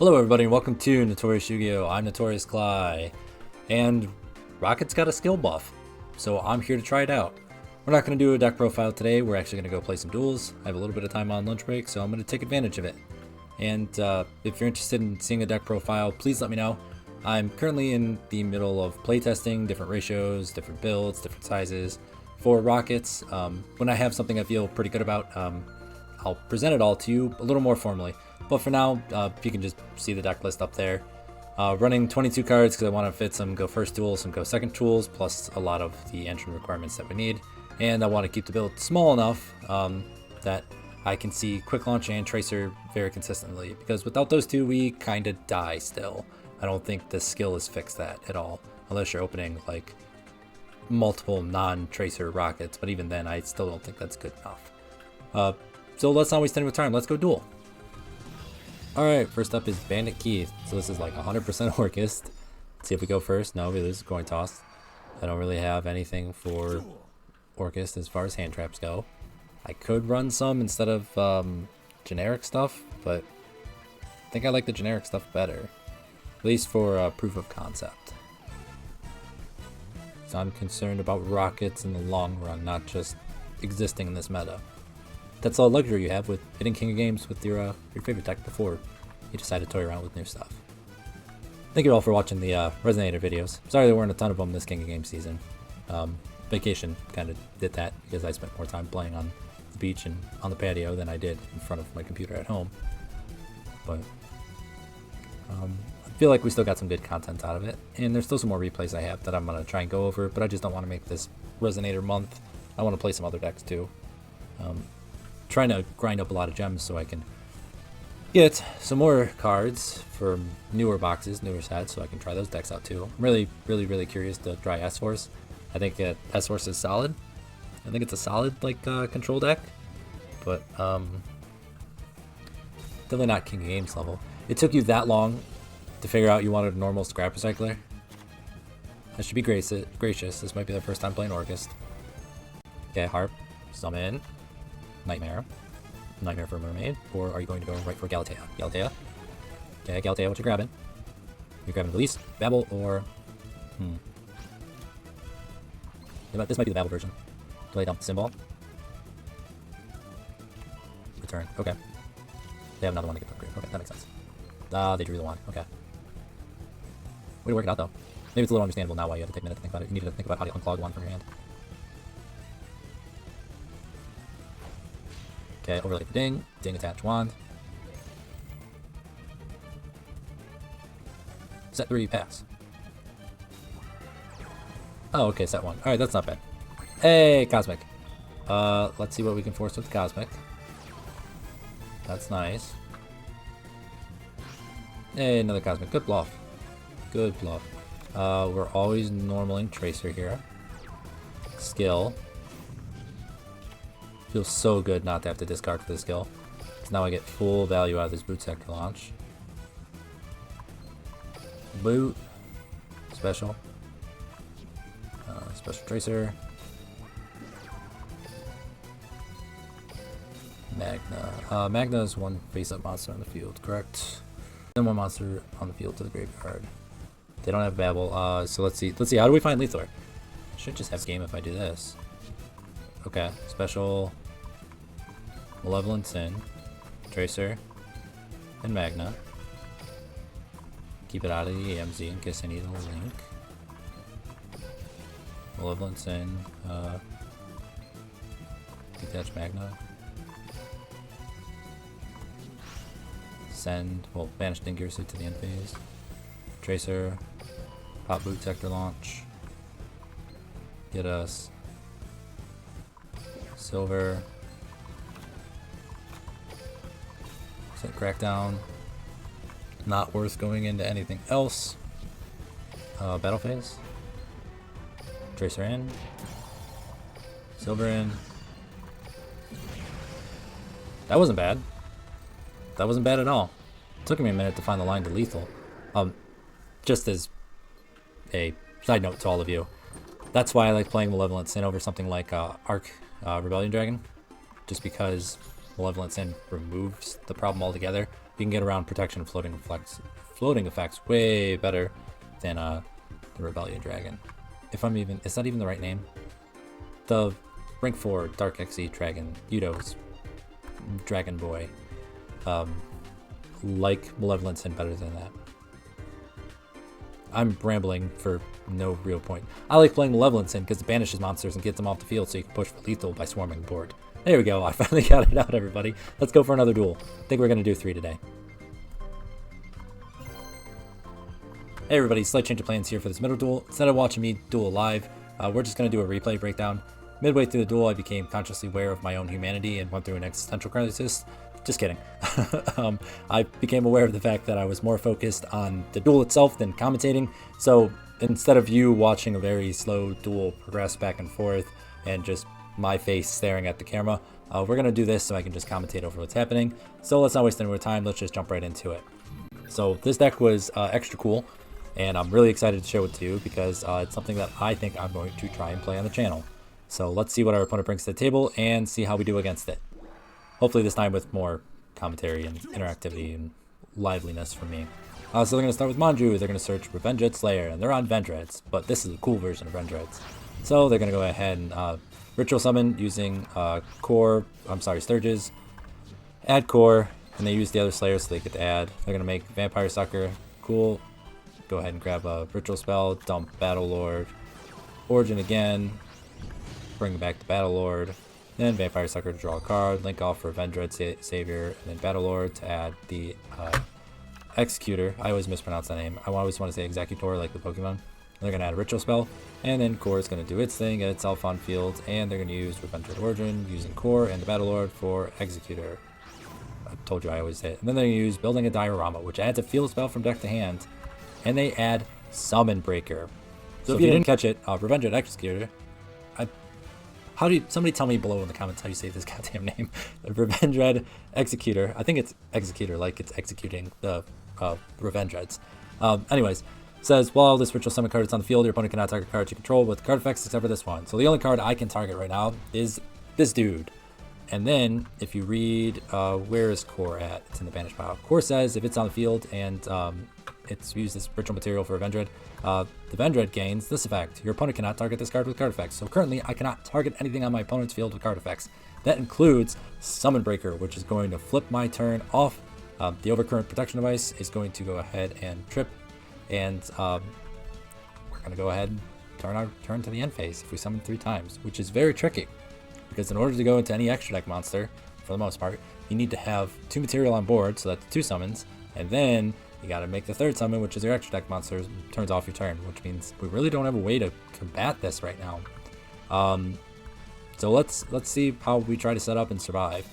Hello everybody and welcome to Notorious Yu-Gi-Oh! I'm Notorious Cly, and Rocket's got a skill buff, so I'm here to try it out. We're not going to do a deck profile today, we're actually going to go play some duels. I have a little bit of time on lunch break, so I'm going to take advantage of it. And if you're interested in seeing a deck profile, please let me know. I'm currently in the middle of playtesting different ratios, different builds, different sizes for Rockets. When I have something I feel pretty good about, I'll present it all to you a little more formally. But for now, you can just see the deck list up there. Running 22 cards because I want to fit some go first tools, some go second tools, plus a lot of the entrant requirements that we need. And I want to keep the build small enough that I can see Quick Launch and Tracer very consistently. Because without those two, we kind of die still. I don't think the skill is fixed that at all. Unless you're opening like multiple non-Tracer Rockets. But even then, I still don't think that's good enough. So let's not waste any more time. Let's go duel. Alright, first up is Bandit Keith. So this is like 100% Orcust. Let's see if we go first. No, we lose coin toss. I don't really have anything for Orcust as far as hand traps go. I could run some instead of generic stuff, but I think I like the generic stuff better. At least for proof of concept. So I'm concerned about Rockets in the long run, not just existing in this meta. That's all luxury you have with hitting King of Games with your favorite deck before you decide to toy around with new stuff. Thank you all for watching the Resonator videos. Sorry there weren't a ton of them this King of Games season. Vacation kind of did that because I spent more time playing on the beach and on the patio than I did in front of my computer at home. But I feel like we still got some good content out of it. And there's still some more replays I have that I'm going to try and go over, but I just don't want to make this Resonator month. I want to play some other decks too. Trying to grind up a lot of gems so I can get some more cards for newer boxes, newer sets, so I can try those decks out too. I'm really curious to try S-Force. I think S-Force is solid. I think it's a solid like control deck, but definitely not King of Games level. It took you that long to figure out you wanted a normal scrap recycler. I should be gracious. This might be the first time playing Orcust. Okay, Harp, summon. Nightmare for Mermaid, or are you going to go right for Galatea? Galatea. Okay, Galatea, what you grabbing? You're grabbing Release, Babel, or this might be the Babel version. Delay dump symbol. Return. Okay. They have another one to get upgrade. Okay, that makes sense. They drew the one. Okay. Way to work it out though. Maybe it's a little understandable now why you have to take a minute to think about it. You need to think about how to unclog one from your hand. Okay, overlay for Ding. Ding attach wand. Set 3, pass. Oh, okay, set 1. Alright, that's not bad. Hey, Cosmic. Let's see what we can force with Cosmic. That's nice. Hey, another Cosmic. Good bluff. Good bluff. We're always normaling Tracer here. Skill. Feels so good not to have to discard for the skill. So now I get full value out of this boot sector launch. Boot. Special. Special Tracer. Magna. Magna is one face-up monster on the field, correct? Then one monster on the field to the graveyard. They don't have Babel. So let's see. How do we find Lethor? I should just have game if I do this. Okay. Special. Malevolent Sin, Tracer, and Magna. Keep it out of the EMZ in case I need a link. Malevolent Sin, detach Magna. Send, well, banish Ding Gear Suit to the end phase. Tracer, pop boot sector launch. Get us silver. Set Crackdown. Not worth going into anything else. Battle phase. Tracer in. Silver in. That wasn't bad. That wasn't bad at all. It took me a minute to find the line to lethal. Just as a side note to all of you, that's why I like playing Malevolent Sin over something like Arc Rebellion Dragon. Just because Malevolent Sin removes the problem altogether. You can get around protection and floating effects way better than the Rebellion Dragon. If I'm even, is that even the right name? The rank 4 Dark XE Dragon, yugioh's Dragon Boy. Like Malevolent Sin better than that. I'm rambling for no real point. I like playing Malevolent Sin because it banishes monsters and gets them off the field so you can push for lethal by swarming the board. There we go, I finally got it out, everybody. Let's go for another duel. I think we're going to do 3 today. Hey everybody, slight change of plans here for this middle duel. Instead of watching me duel live, we're just going to do a replay breakdown. Midway through the duel, I became consciously aware of my own humanity and went through an existential crisis. Just kidding. I became aware of the fact that I was more focused on the duel itself than commentating. So instead of you watching a very slow duel progress back and forth and just my face staring at the camera, we're going to do this so I can just commentate over what's happening. So let's not waste any more time. Let's just jump right into it. So this deck was extra cool, and I'm really excited to show it to you because it's something that I think I'm going to try and play on the channel. So let's see what our opponent brings to the table and see how we do against it. Hopefully this time with more commentary and interactivity and liveliness from me. So they're going to start with Manju. They're going to search Vendreads Slayer, and they're on Vendreads, but this is a cool version of Vendreads. So they're going to go ahead and ritual summon using Sturges, add core, and they use the other Slayers so they get to add. They're going to make Vampire Sucker. Cool. Go ahead and grab a ritual spell, dump Battle Lord, Origin again, bring back the Battle Lord, then Vampire Sucker to draw a card, link off for Vendread Savior, and then Battle Lord to add the Executor. I always mispronounce that name. I always want to say Executor like the Pokemon. They're going to add a Ritual Spell, and then Core is going to do its thing, get itself on field, and they're going to use Vendread Origin using Core and the Battle Lord for Executor. I told you I always hit. And then they're going to use Building a Diorama, which adds a field spell from deck to hand, and they add Summon Breaker. So if you didn't catch it, Vendread Executor. Somebody tell me below in the comments how you say this goddamn name. Vendread Executor. I think it's Executor, like it's executing the Vendreads. Anyways, says while this ritual summon card is on the field, your opponent cannot target cards you control with card effects except for this one. So the only card I can target right now is this dude. And then if you read where is Core at? It's in the banish pile. Core says if it's on the field and it's used this ritual material for a Vendread, the Vendread gains this effect. Your opponent cannot target this card with card effects. So currently I cannot target anything on my opponent's field with card effects. That includes Summon Breaker, which is going to flip my turn off. The Overcurrent Protection Device is going to go ahead and trip, and we're going to go ahead and turn our turn to the end phase if we summon 3 times, which is very tricky because in order to go into any extra deck monster, for the most part, you need to have 2 material on board, so that's 2 summons, and then you got to make the 3rd summon, which is your extra deck monster, turns off your turn, which means we really don't have a way to combat this right now. So let's see how we try to set up and survive.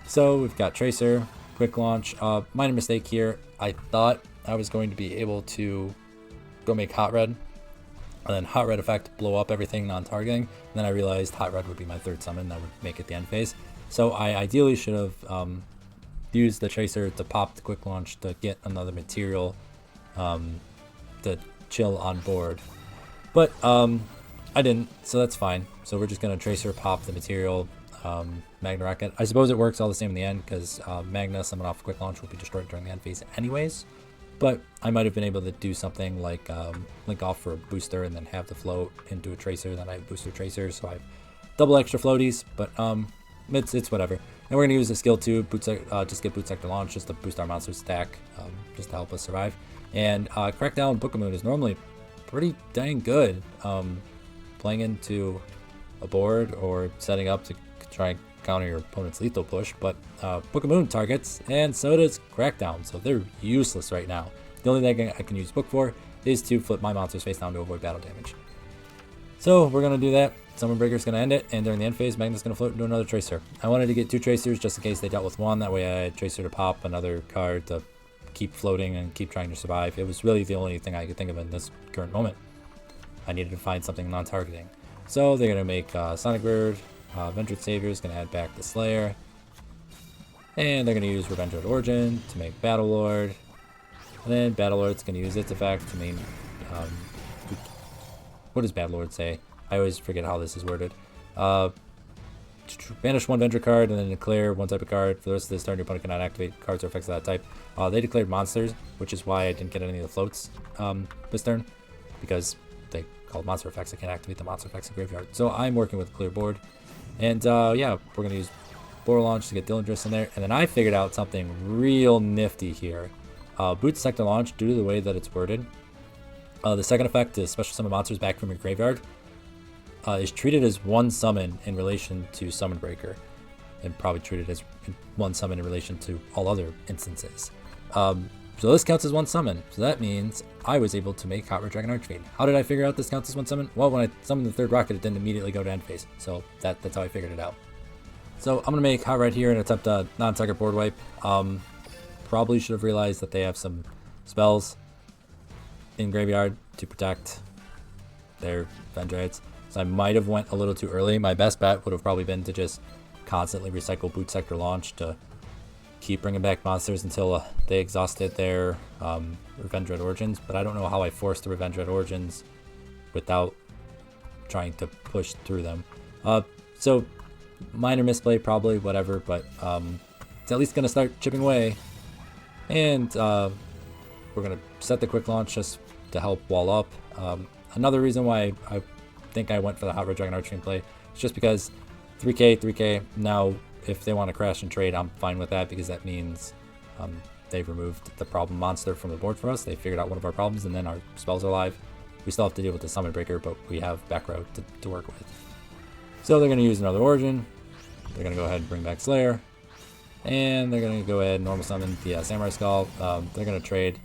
So we've got Tracer, Quick Launch. Minor mistake here. I thought I was going to be able to go make Hot Red, and then Hot Red effect blow up everything non-targeting. And then I realized Hot Red would be my 3rd summon that would make it the end phase. So I ideally should have use the Tracer to pop the Quick Launch to get another material to chill on board, but I didn't, so that's fine. So we're just gonna Tracer pop the material, Magna Rocket. I suppose it works all the same in the end because Magna summon off Quick Launch will be destroyed during the end phase anyways, but I might have been able to do something like link off for a booster and then have the float into a Tracer, then I have booster Tracer, so I have double extra floaties, but it's whatever. And we're going to use the skill too, just get Boot Sector Launch, just to boost our monster stack, just to help us survive. And Crackdown Book of Moon is normally pretty dang good, playing into a board or setting up to try and counter your opponent's lethal push. But Book of Moon targets, and so does Crackdown, so they're useless right now. The only thing I can use Book for is to flip my monsters face down to avoid battle damage. So we're going to do that. Summon Breaker is going to end it, and during the end phase, Magna's going to float into another Tracer. I wanted to get 2 Tracers just in case they dealt with 1. That way I had Tracer to pop another card to keep floating and keep trying to survive. It was really the only thing I could think of in this current moment. I needed to find something non-targeting. So they're going to make Sonic Bird. Vendread Savior is going to add back the Slayer. And they're going to use Vendread Origin to make Battle Lord. And then Battle Lord's going to use its effect to mean... what does Battle Lord say? I always forget how this is worded. banish one Vendread card and then declare one type of card. For the rest of this turn, your opponent cannot activate cards or effects of that type. They declared monsters, which is why I didn't get any of the floats this turn, because they called monster effects. I can't activate the monster effects in graveyard. So I'm working with a clear board. And yeah, we're going to use Boar Launch to get Dillindra's in there. And then I figured out something real nifty here. Boot Sector Launch, due to the way that it's worded, the second effect is special summon monsters back from your graveyard. Is treated as one summon in relation to Summon Breaker, and probably treated as one summon in relation to all other instances. So this counts as one summon, so that means I was able to make Hot Red Dragon Archfiend. How did I figure out this counts as one summon? Well, when I summoned the third Rocket, it didn't immediately go to end phase, so that's how I figured it out. So I'm going to make Hot Red here and attempt a non-target board wipe. Probably should have realized that they have some spells in graveyard to protect their Vendreads. So I might have went a little too early. My best bet would have probably been to just constantly recycle Boot Sector Launch to keep bringing back monsters until they exhausted their Vendread Origins. But I don't know how I forced the Vendread Origins without trying to push through them. So minor misplay probably, whatever, but it's at least going to start chipping away. And we're going to set the quick launch just to help wall up. Another reason why I think I went for the Hot Red Dragon Archfiend play is just because 3k. Now, if they want to crash and trade, I'm fine with that, because that means they've removed the problem monster from the board for us. They figured out one of our problems, and then our spells are live. We still have to deal with the Summon Breaker, but we have back row to work with. So they're going to use another Origin. They're going to go ahead and bring back Slayer. And they're going to go ahead and normal summon the Samurai Skull. They're going to trade,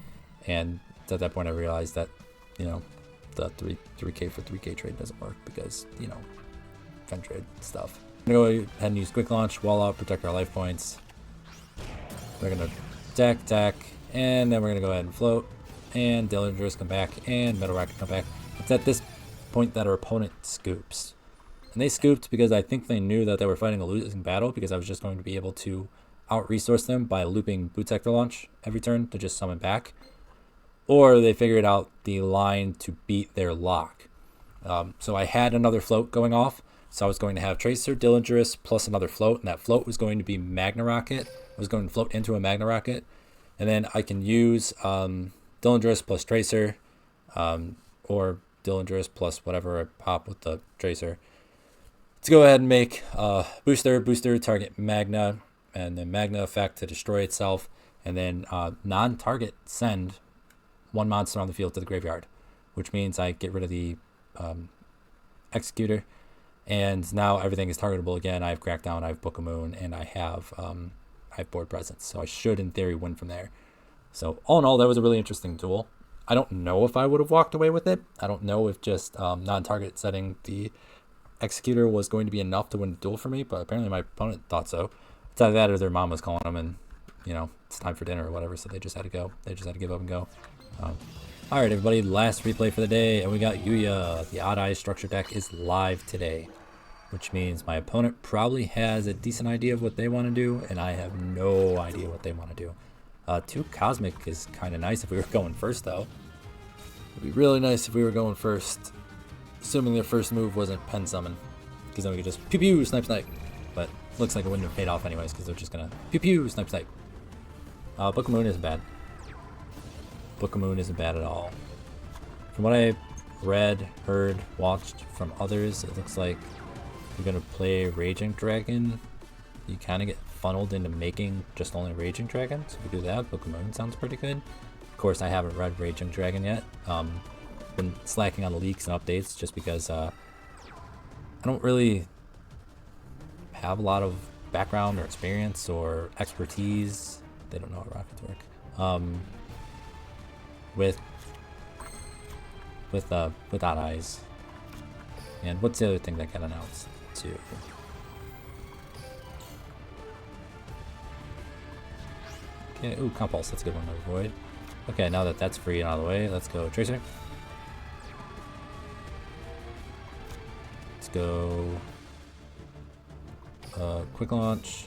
and at that point I realized that, you know, the 3k for 3k trade doesn't work because, you know, Vendread stuff. I'm going to go ahead and use Quick Launch, wall out, protect our life points. We're going to attack, and then we're going to go ahead and float, and Dillindra's come back, and Metal Rocket come back. It's at this point that our opponent scoops. And they scooped because I think they knew that they were fighting a losing battle, because I was just going to be able to out-resource them by looping Boot Sector Launch every turn to just summon back. Or they figured out the line to beat their lock. So I had another float going off. So I was going to have Tracer, Dillindra's, plus another float. And that float was going to be Magna Rocket. I was going to float into a Magna Rocket. And then I can use Dillindra's plus Tracer. Or Dillindra's plus whatever I pop with the Tracer. To go ahead and make booster, target Magna. And then Magna effect to destroy itself. And then non-target send one monster on the field to the graveyard, which means I get rid of the Executor, and now everything is targetable again. I have Crackdown, I have Book of Moon, and I have board presence, so I should in theory win from there. So all in all, that was a really interesting duel. I don't know if I would have walked away with it. I don't know if just non-target setting the Executor was going to be enough to win the duel for me, but apparently my opponent thought so. It's either that or their mom was calling them and, you know, it's time for dinner or whatever, so they just had to go. They just had to give up and go. Alright everybody, last replay for the day, and we got Yugioh. The Odd Eyes structure deck is live today, which means my opponent probably has a decent idea of what they want to do, and I have no idea what they want to do. 2 Cosmic is kind of nice if we were going first, though. It would be really nice if we were going first, assuming their first move wasn't Pen Summon, because then we could just pew pew, snipe snipe. But looks like it wouldn't have paid off anyways, because they're just gonna pew pew, snipe snipe. Book of Moon isn't bad. Book of Moon isn't bad at all. From what I read, heard, watched from others, it looks like you're gonna play Raging Dragon. You kind of get funneled into making just only Raging Dragon. So if we do that, Book of Moon sounds pretty good. Of course, I haven't read Raging Dragon yet. Been slacking on the leaks and updates just because I don't really have a lot of background or experience or expertise. They don't know how rockets work. With Odd Eyes. And what's the other thing that got announced too? Okay, ooh, Compulse, that's a good one to avoid. Okay, now that that's free and out of the way, let's go Tracer. Let's go Quick Launch.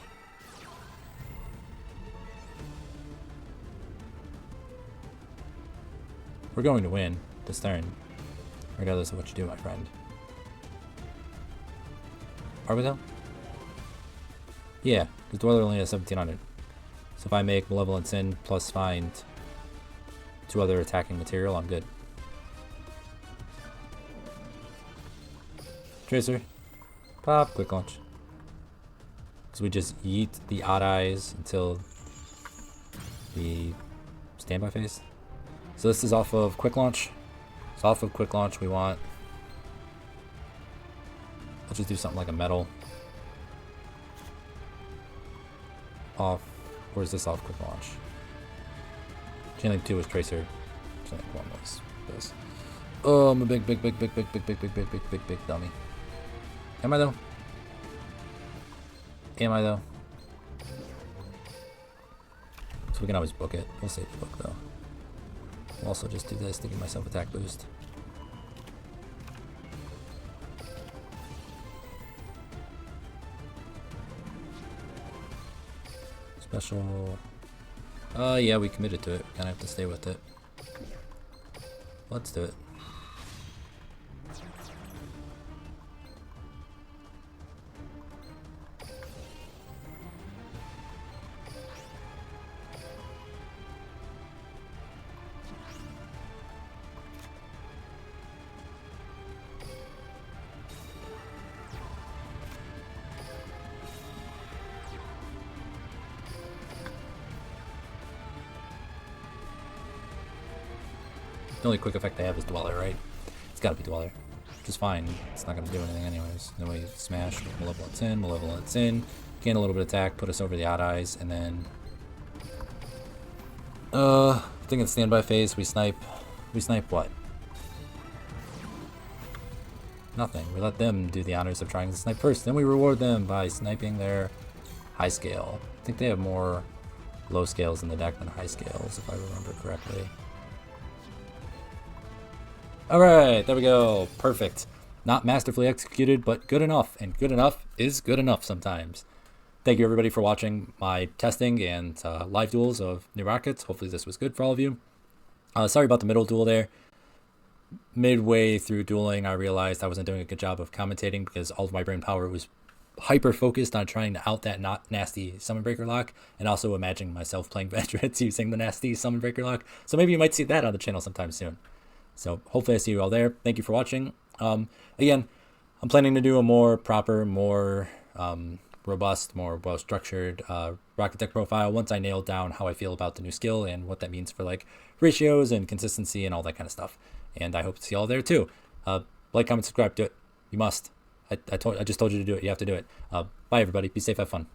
We're going to win this turn, regardless of what you do, my friend. Are we though? Yeah, because Dweller only has 1700. So if I make Malevolent Sin plus find 2 other attacking material, I'm good. Tracer. Pop, quick launch. So we just yeet the odd eyes until the standby phase. So this is off of quick launch. So off of quick launch we want, let's just do something like a metal. Off, or is this off quick launch? Chainlink 2 was Tracer. Chainlink 1 was this. Oh, I'm a big dummy. Am I though? Am I though? So we can always book it. We'll save the book though. I'll also just do this to give myself attack boost. Special. Yeah, we committed to it. We kind of have to stay with it. Let's do it. The only quick effect they have is Dweller, right? It's gotta be Dweller. Which is fine. It's not gonna do anything anyways. Then we smash with Malevolent Sin, gain a little bit of attack, put us over the odd eyes, and then I think in standby phase we snipe what? Nothing. We let them do the honors of trying to snipe first, then we reward them by sniping their high scale. I think they have more low scales in the deck than high scales, if I remember correctly. Alright, there we go. Perfect. Not masterfully executed, but good enough. And good enough is good enough sometimes. Thank you everybody for watching my testing and live duels of new Rokkets. Hopefully this was good for all of you. Sorry about the middle duel there. Midway through dueling, I realized I wasn't doing a good job of commentating because all of my brain power was hyper focused on trying to out that nasty Summon Breaker lock, and also imagining myself playing Vendreads using the nasty Summon Breaker lock. So maybe you might see that on the channel sometime soon. So hopefully I see you all there. Thank you for watching. Again, I'm planning to do a more proper, more robust, more well-structured Rokket deck profile once I nail down how I feel about the new skill and what that means for like ratios and consistency and all that kind of stuff. And I hope to see you all there too. Like, comment, subscribe, do it. You must. I just told you to do it. You have to do it. Bye everybody. Be safe. Have fun.